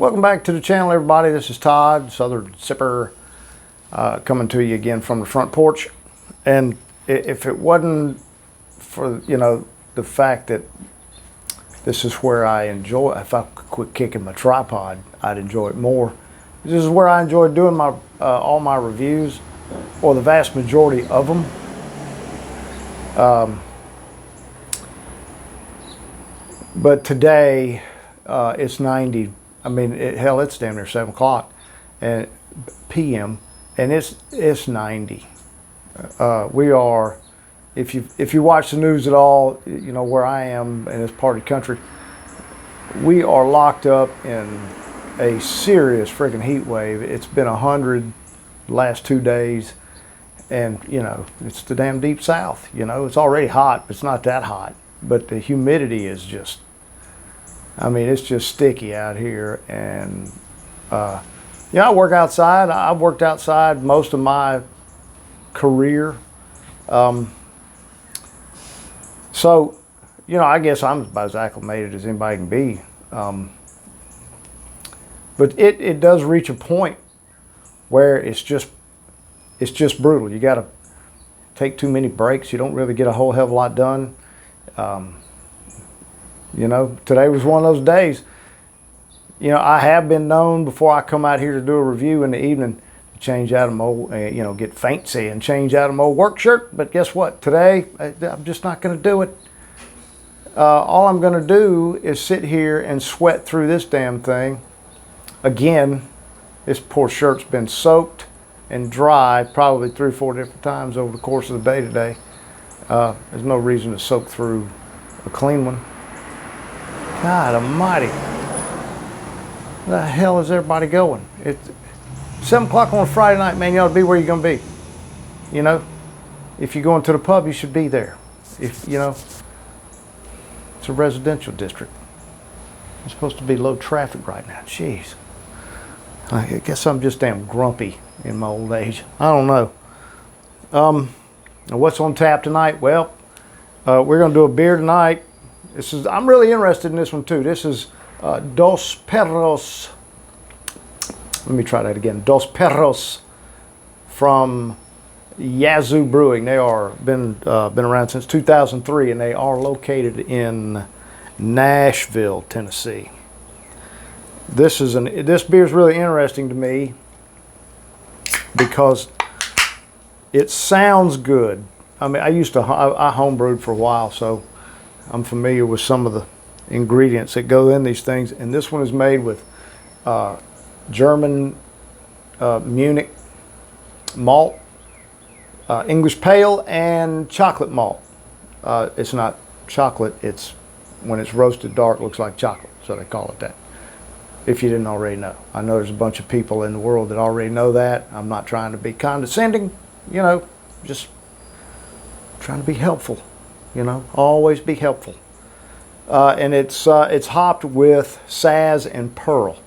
Welcome back to the channel, everybody. This is Todd, Southern Sipper, coming to you again from the front porch. And if it wasn't for, the fact that this is where I enjoy, if I could quit kicking my tripod, I'd enjoy it more. This is where I enjoy doing my all my reviews, or the vast majority of them. But today, it's 90. I mean, hell, it's damn near 7 o'clock and p.m. and it's 90. We are, if you watch the news at all, you know where I am in this part of the country. We are locked up in a serious freaking heat wave. It's been 100 the last 2 days, and it's the damn deep south. It's already hot, but it's not that hot. But the humidity is just, it's just sticky out here. And I work outside. I've worked outside most of my career. So, I guess I'm about as acclimated as anybody can be. But it does reach a point where it's just brutal. You got to take too many breaks. You don't really get a whole hell of a lot done. Today was one of those days. I have been known before I come out here to do a review in the evening to change out of my old, get fancy and change out of my old work shirt. But guess what? Today, I'm just not going to do it. All I'm going to do is sit here and sweat through this damn thing. Again, this poor shirt's been soaked and dry probably 3 or 4 different times over the course of the day today. There's no reason to soak through a clean one. God almighty. Where the hell is everybody going? It's 7 o'clock on a Friday night, man. You ought to be where you're going to be. If you're going to the pub, you should be there. It's a residential district. It's supposed to be low traffic right now. Jeez. I guess I'm just damn grumpy in my old age. I don't know. What's on tap tonight? Well, we're going to do a beer tonight. I'm really interested in this one too. This is Dos Perros. Let me try that again. Dos Perros from Yazoo Brewing. They are been around since 2003, and they are located in Nashville, Tennessee. This beer is really interesting to me because it sounds good. I homebrewed for a while, so I'm familiar with some of the ingredients that go in these things. And this one is made with German Munich malt, English pale, and chocolate malt. It's not chocolate. It's when it's roasted dark, looks like chocolate, so they call it that. If you didn't already know. I know there's a bunch of people in the world that already know that. I'm not trying to be condescending, just trying to be helpful. Always be helpful. And it's hopped with Saz and Pearl.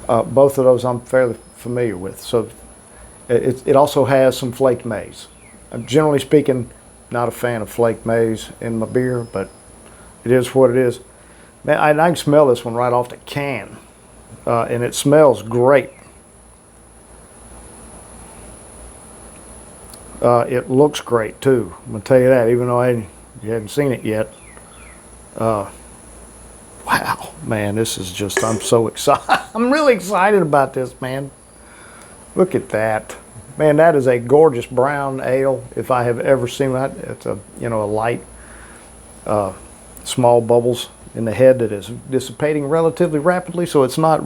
Both of those I'm fairly familiar with. So it also has some flaked maize. I'm generally speaking not a fan of flaked maize in my beer, but it is what it is. Man, I can smell this one right off the can, and it smells great. It looks great too. I'm gonna tell you that, even though you hadn't seen it yet. Wow, man, this is just, I'm so excited. I'm really excited about this, man. Look at that. Man, that is a gorgeous brown ale, if I have ever seen that. It's a light, small bubbles in the head that is dissipating relatively rapidly, so it's not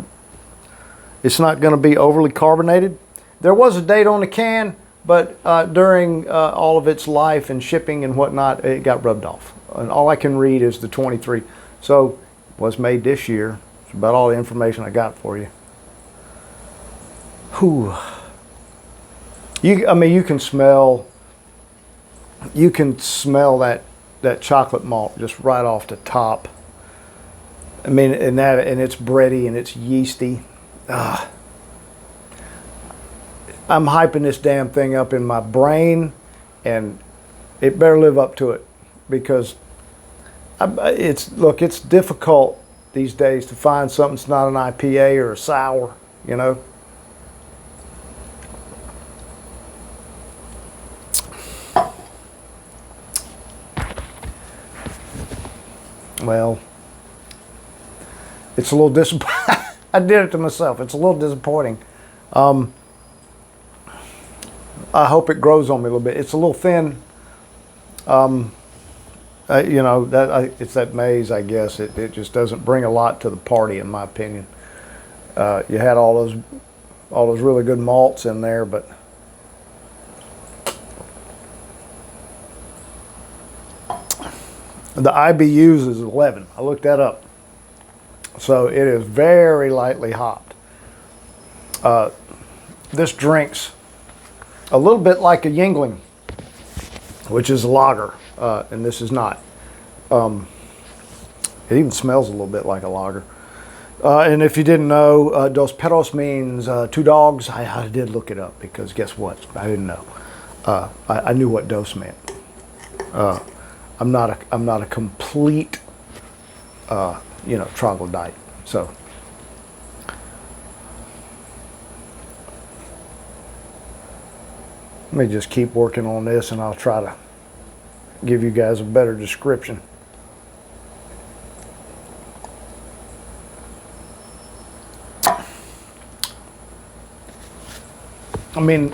going to be overly carbonated. There was a date on the can, but during all of its life and shipping and whatnot, it got rubbed off. And all I can read is the 23. So it was made this year. It's about all the information I got for you. Whew. You can smell that chocolate malt just right off the top. And it's bready and it's yeasty. I'm hyping this damn thing up in my brain, and it better live up to it, because it's difficult these days to find something that's not an IPA or a sour, you know. Well, it's a little disappointing. I did it to myself. It's a little disappointing. I hope it grows on me a little bit. It's a little thin. You know, it's that maize, I guess. It just doesn't bring a lot to the party, in my opinion. You had all those really good malts in there, but the IBUs is 11. I looked that up. So it is very lightly hopped. This drinks a little bit like a Yingling, which is a lager, and this is not. It even smells a little bit like a lager. And if you didn't know, Dos Perros means two dogs. I did look it up because guess what? I didn't know. I knew what dos meant. I'm not a complete you know, troglodyte. So let me just keep working on this, and I'll try to give you guys a better description. I mean,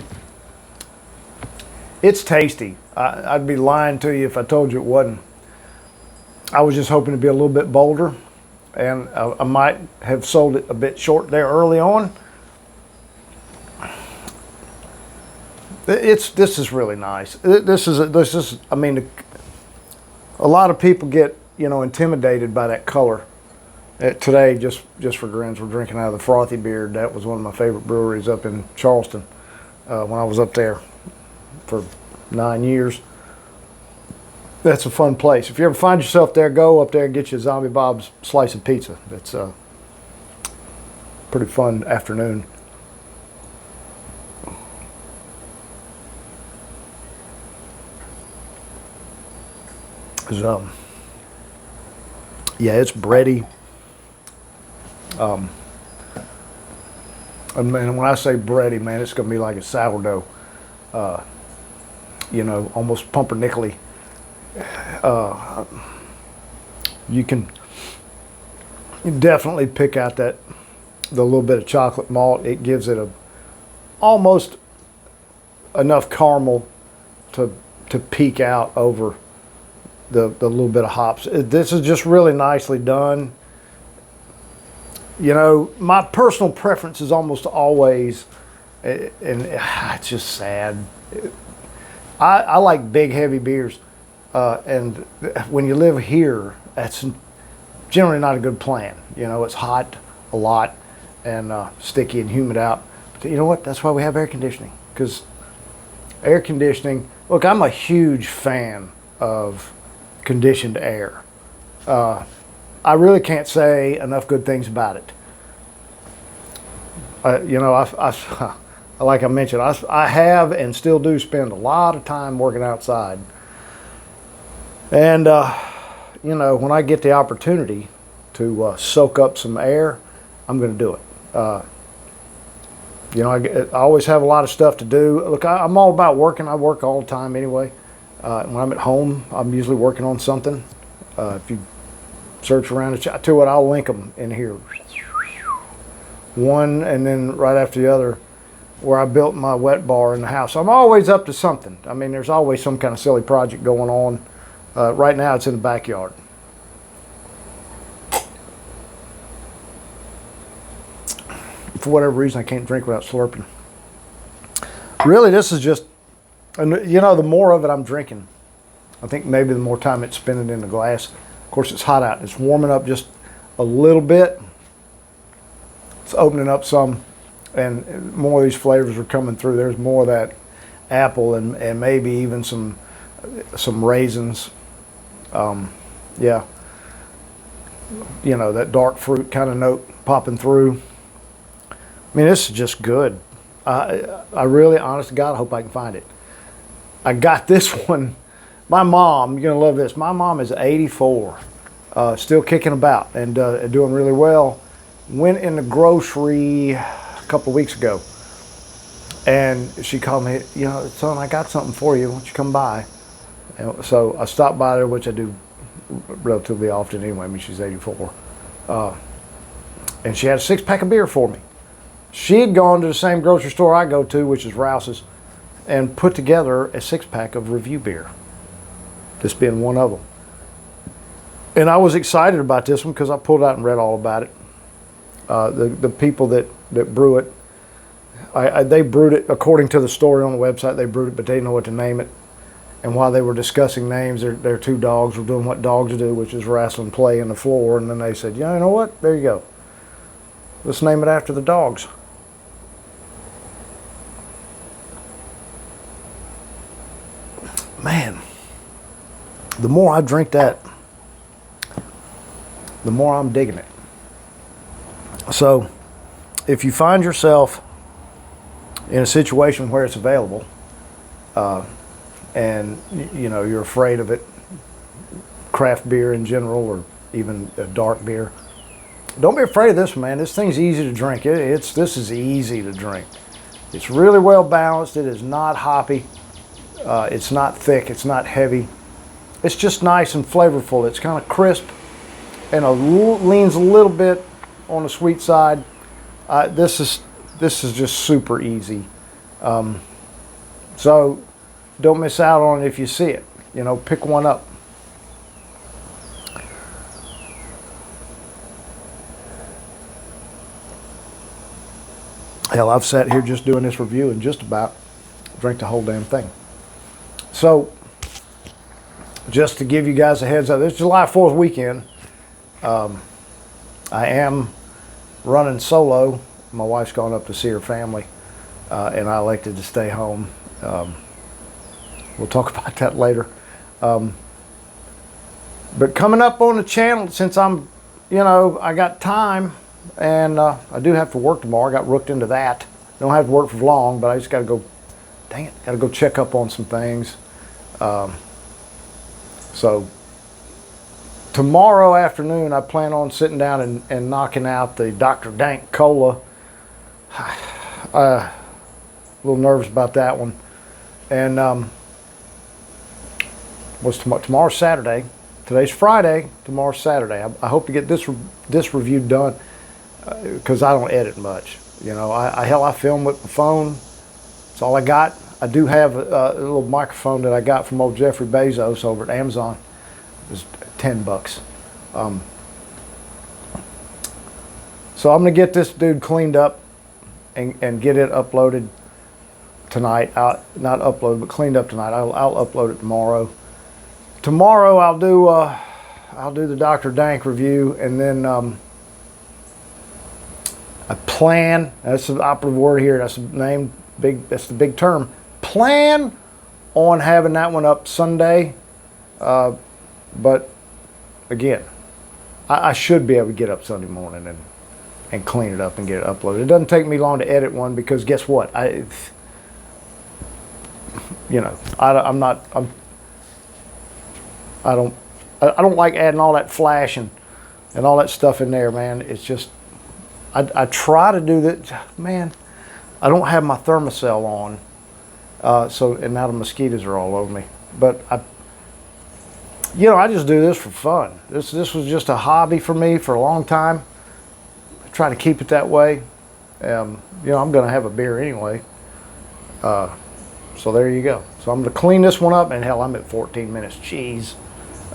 it's tasty. I'd be lying to you if I told you it wasn't. I was just hoping to be a little bit bolder, and I might have sold it a bit short there early on. This is really nice. This is. I mean, a lot of people get, you know, intimidated by that color. Today, just for grins, we're drinking out of the Frothy Beard. That was one of my favorite breweries up in Charleston when I was up there for 9 years. That's a fun place. If you ever find yourself there, go up there and get you a Zombie Bob's slice of pizza. It's a pretty fun afternoon. Yeah, it's bready. And man, when I say bready, man, it's gonna be like a sourdough. You know, almost pumpernickel-y. You can definitely pick out the little bit of chocolate malt. It gives it almost enough caramel to peek out over the little bit of hops. This is just really nicely done. You know, my personal preference is almost always, and it's just sad. I like big, heavy beers. And when you live here, that's generally not a good plan. You know, it's hot a lot and sticky and humid out. But you know what? That's why we have air conditioning. Because air conditioning, look, I'm a huge fan of conditioned air. I really can't say enough good things about it. You know, like I mentioned, I have and still do spend a lot of time working outside. And, you know, when I get the opportunity to soak up some air, I'm going to do it. You know, I always have a lot of stuff to do. Look, I'm all about working. I work all the time anyway. When I'm at home, I'm usually working on something. If you search around, I tell you what, I'll link them in here. One and then right after the other, where I built my wet bar in the house. I'm always up to something. I mean, there's always some kind of silly project going on. Right now, it's in the backyard. For whatever reason, I can't drink without slurping. Really, this is just, you know, the more of it I'm drinking, I think maybe the more time it's spending in the glass. Of course, it's hot out. It's warming up just a little bit. It's opening up some, and more of these flavors are coming through. There's more of that apple and maybe even some raisins. Yeah, you know, that dark fruit kind of note popping through. I mean, this is just good. I really, honest to God, hope I can find it. I got this one. My mom, you're going to love this. My mom is 84. Still kicking about and doing really well. Went in the grocery a couple of weeks ago, and she called me, you know, son, I got something for you. Why don't you come by? And so I stopped by there, which I do relatively often anyway. I mean, she's 84. And she had a 6-pack of beer for me. She had gone to the same grocery store I go to, which is Rouse's, and put together a 6-pack of review beer. This being one of them. And I was excited about this one because I pulled out and read all about it. The people that brew it, they brewed it according to the story on the website. They brewed it, but they didn't know what to name it. And while they were discussing names, their 2 dogs were doing what dogs do, which is wrestle and play on the floor. And then they said, yeah, you know what? There you go. Let's name it after the dogs. Man, the more I drink that, the more I'm digging it. So, if you find yourself in a situation where it's available, and you know you're afraid of it, craft beer in general, or even a dark beer, don't be afraid of this, man. This thing's easy to drink. This is easy to drink. It's really well balanced. It is not hoppy. It's not thick. It's not heavy. It's just nice and flavorful. It's kind of crisp and leans a little bit on the sweet side. This is just super easy. So don't miss out on it if you see it. You know, pick one up. Hell, I've sat here just doing this review and just about drank the whole damn thing. So, just to give you guys a heads up, this is July 4th weekend. I am running solo. My wife's gone up to see her family, and I elected to stay home. We'll talk about that later. But coming up on the channel, since I'm, you know, I got time, and I do have to work tomorrow. I got rooked into that. Don't have to work for long, but I just got to go, dang it, got to go check up on some things. So tomorrow afternoon, I plan on sitting down and knocking out the Dr. Dank Cola. A little nervous about that one. And tomorrow's Saturday. Today's Friday. Tomorrow's Saturday. I hope to get this review done because I don't edit much. You know, I film with my phone. That's all I got. I do have a little microphone that I got from old Jeffrey Bezos over at Amazon. It was $10. So I'm going to get this dude cleaned up and get it uploaded tonight. Not uploaded, but cleaned up tonight. I'll upload it tomorrow. Tomorrow I'll do the Dr. Dank review, and then I plan. That's the operative word here. That's the name. That's the big term. Plan on having that one up Sunday, but again, I should be able to get up Sunday morning and clean it up and get it uploaded. It doesn't take me long to edit one because guess what? I don't like adding all that flash and all that stuff in there, man. It's just I try to do that, man. I don't have my thermocell on. And now the mosquitoes are all over me. But I just do this for fun. This was just a hobby for me for a long time. I try to keep it that way. I'm going to have a beer anyway. So there you go. So I'm going to clean this one up, and hell, I'm at 14 minutes. Jeez.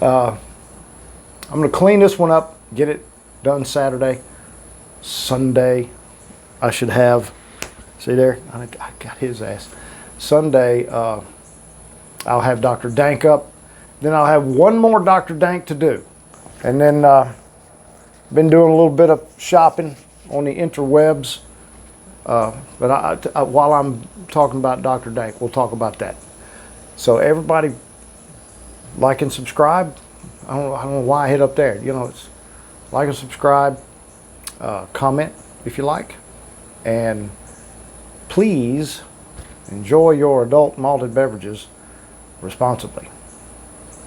I'm going to clean this one up, get it done Saturday. Sunday, I should have. See there? I got his ass. Sunday, I'll have Dr. Dank up. Then I'll have one more Dr. Dank to do. And then been doing a little bit of shopping on the interwebs. But while I'm talking about Dr. Dank, we'll talk about that. So everybody like and subscribe. I don't know why I hit up there. It's like and subscribe. Comment if you like. And please enjoy your adult malted beverages responsibly.